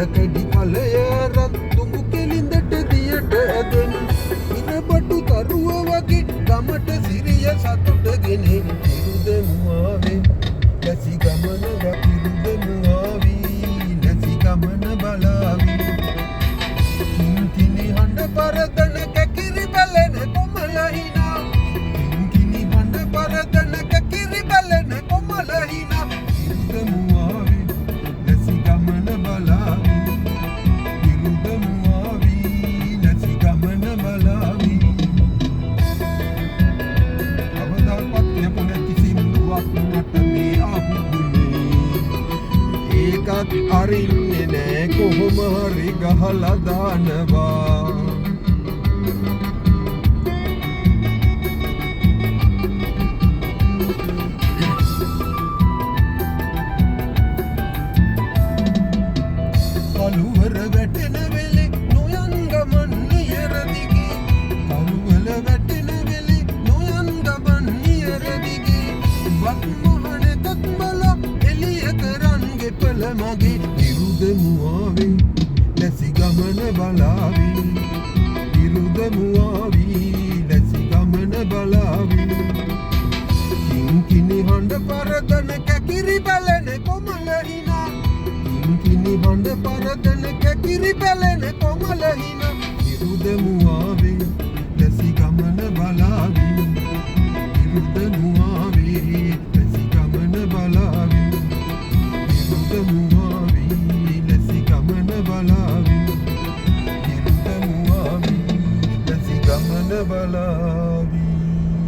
කැඩි කලයරත් තුඹු කෙලින්දට දියට ඇදෙන ඉනබටු තරුව වගේ ගමට සිරිය සතුටගෙන ඉරුදෙමුවාවේ ලැසි ගමන ඉරුදෙමුවාවී ලැසි ගමන බලාවී කිංකිණි හඬ පරදන කැකිරි බැලෙන කොමලහිනා කිංකිණි හඬ පරදන කැකිරි බැලෙන කොමලහිනා ඉරුදෙමුවාවේ ලැසි ගමන බලාවී ඉරුදෙමුවාවී ලැසි ගමන බලාවී අවදාපත් යපුනැති සින්දුවක් මට මේ අහුුනේ ඒකත් අරින්නේ නෑ කොහොම හරි ගහලා දානවා කළුවර වැටෙන වෙලේ නොයන් ගමන් නියර දිගේ කළුවල වැටෙන වෙලේ නොයන් ගමන් නියර දිගේ වත් මොහොනේත් බල එළිය කරන් ගෙපල මගේ ඉරුදෙමුවාවේ ලැසි ගමන බලාවී ඉරුදෙමුවාවී ලැසි ගමන බලාවී කිංකිණි හඬ පරදන කැකිරි බැලෙන කොමලහිනා කිංකිණි හඬ පරදන කැකිරි බැලෙන කොමලහිනා ඉරුදෙමුවාවී